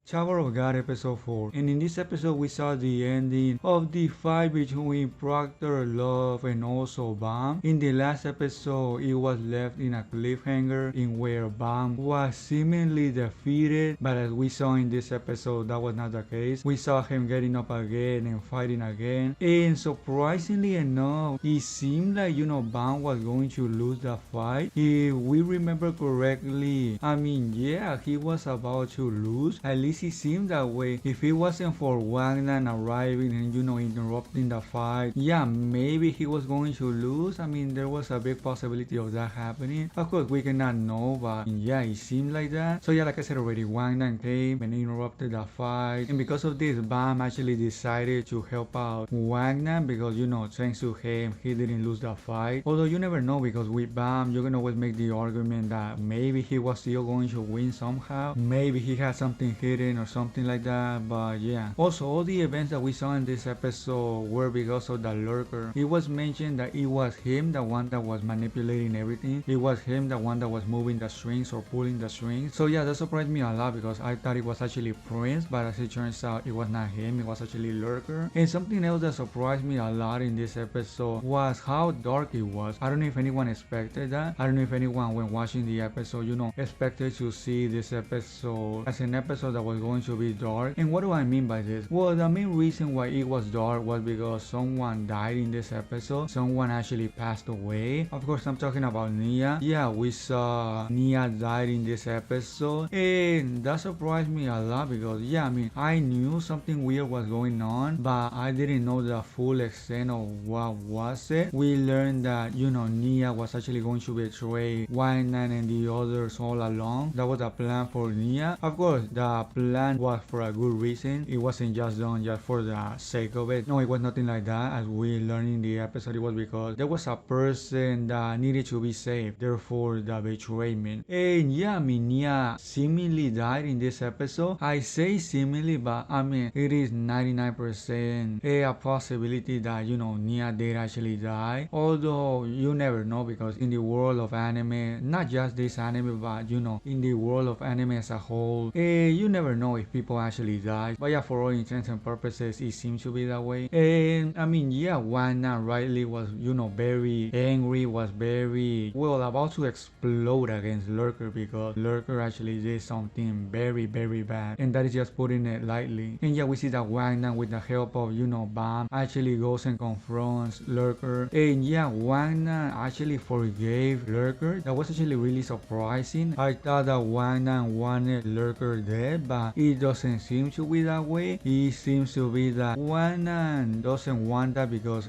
Tower of God episode 4, and in this episode we saw the ending of the fight between Proctor Love and also Bam. In the last episode it was left in a cliffhanger in where Bam was seemingly defeated, but as we saw in this episode that was not the case. We saw him getting up again and fighting again, and surprisingly enough it seemed like Bam was going to lose the fight. If we remember correctly, yeah, he was about to lose. At least it seemed that way. If it wasn't for Wangnan arriving and interrupting the fight, yeah, maybe he was going to lose. There was a big possibility of that happening. Of course, we cannot know, but yeah, it seemed like that. So yeah, like I said already, Wangnan came and interrupted the fight, and because of this, Bam actually decided to help out Wangnan because thanks to him, he didn't lose the fight. Although you never know, because with Bam, you can always make the argument that maybe he was still going to win somehow. Maybe he had something hidden or something like that, but yeah. Also, all the events that we saw in this episode were because of the Lurker. It was mentioned that it was him, the one that was manipulating everything. It was him, the one that was moving the strings or pulling the strings. So yeah, that surprised me a lot because I thought it was actually Prince, but as it turns out, it was not him. It was actually Lurker. And something else that surprised me a lot in this episode was how dark it was. I don't know if anyone expected that. I don't know if anyone, when watching the episode, expected to see this episode as an episode that was going to be dark. And what do I mean by this? Well, the main reason why it was dark was because someone died in this episode. Someone actually passed away. Of course, I'm talking about Nia. Yeah, we saw Nia died in this episode, and that surprised me a lot because yeah, I knew something weird was going on, but I didn't know the full extent of what was it. We learned that Nia was actually going to betray Wangnan and the others all along. That was the plan for Nia. Of course, the plan was for a good reason. It wasn't just done just for the sake of it. No, it was nothing like that. As we learned in the episode, it was because there was a person that needed to be saved. Therefore, the betrayment. And yeah, Nia seemingly died in this episode. I say seemingly, but it is 99% a possibility that Nia did actually die. Although you never know, because in the world of anime, not just this anime, but in the world of anime as a whole, you never know if people actually die. But yeah, for all intents and purposes, it seems to be that way. And yeah, Wangnan rightly was very angry, was very about to explode against Lurker because Lurker actually did something very bad, and that is just putting it lightly. And yeah, we see that Wangnan, with the help of Bam, actually goes and confronts Lurker. And yeah, Wangnan actually forgave Lurker. That was actually really surprising. I thought that Wangnan wanted Lurker dead, but it doesn't seem to be that way. It seems to be that Wangnan doesn't want that because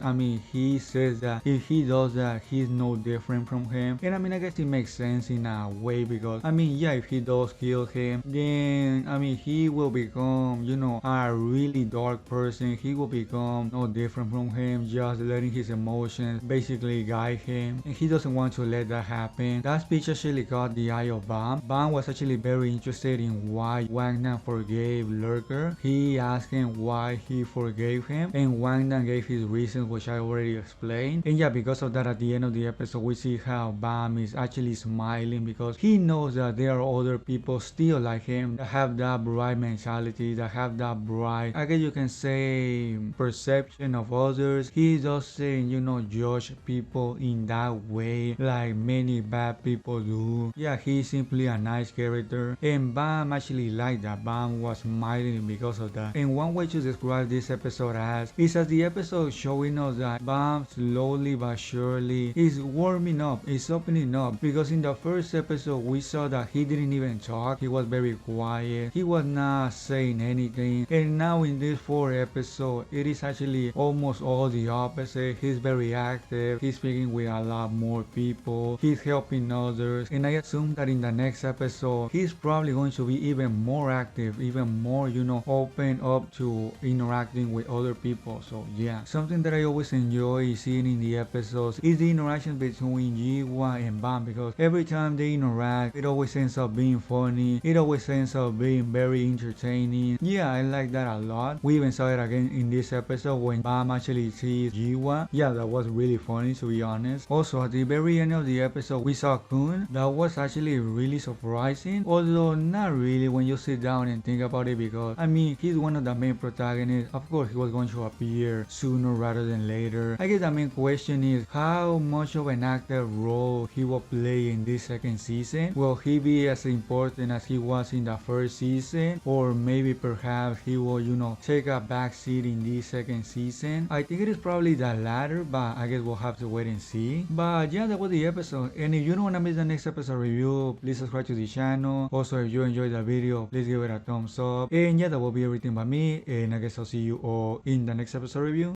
he says that if he does that, he's no different from him. And I guess it makes sense in a way because yeah, if he does kill him, then he will become a really dark person. He will become no different from him, just letting his emotions basically guide him, and he doesn't want to let that happen. That speech actually caught the eye of Bam. Bam was actually very interested in why Wangnan forgave Lurker. He asked him why he forgave him, and Wangnan gave his reasons, which I already explained. And yeah, because of that, at the end of the episode, we see how Bam is actually smiling because he knows that there are other people still like him that have that bright mentality, that have that bright, I guess you can say, perception of others. He doesn't, judge people in that way like many bad people do. Yeah, he's simply a nice character, and Bam actually liked that. Bam was smiling because of that. And one way to describe this episode is as the episode showing us that Bam slowly but surely is warming up, is opening up, because in the first episode we saw that he didn't even talk. He was very quiet. He was not saying anything. And now in this fourth episode, it is actually almost all the opposite. He's very active. He's speaking with a lot more people. He's helping others. And I assume that in the next episode, he's probably going to be even more active, even more, open up to interacting with other people. So yeah, something that I always enjoy seeing in the episodes is the interaction between Yihwa and Bam, because every time they interact, it always ends up being funny. It always ends up being very entertaining. Yeah, I like that a lot. We even saw it again in this episode when Bam actually sees Yihwa. Yeah, that was really funny, to be honest. Also, at the very end of the episode, we saw Khun. That was actually really surprising, although not really when you sit down and think about it, because I mean, he's one of the main protagonists. Of course, he was going to appear sooner rather than later. I guess the main question is how much of an active role he will play in this second season. Will he be as important as he was in the first season, or maybe perhaps he will, take a back seat in this second season? I think it is probably the latter, but I guess we'll have to wait and see. But yeah, that was the episode, and if you don't want to miss the next episode review, please subscribe to the channel. Also, if you enjoyed the video, please give it a thumbs up. And yeah, that will be everything by me, and I guess I'll see you all in the next episode review.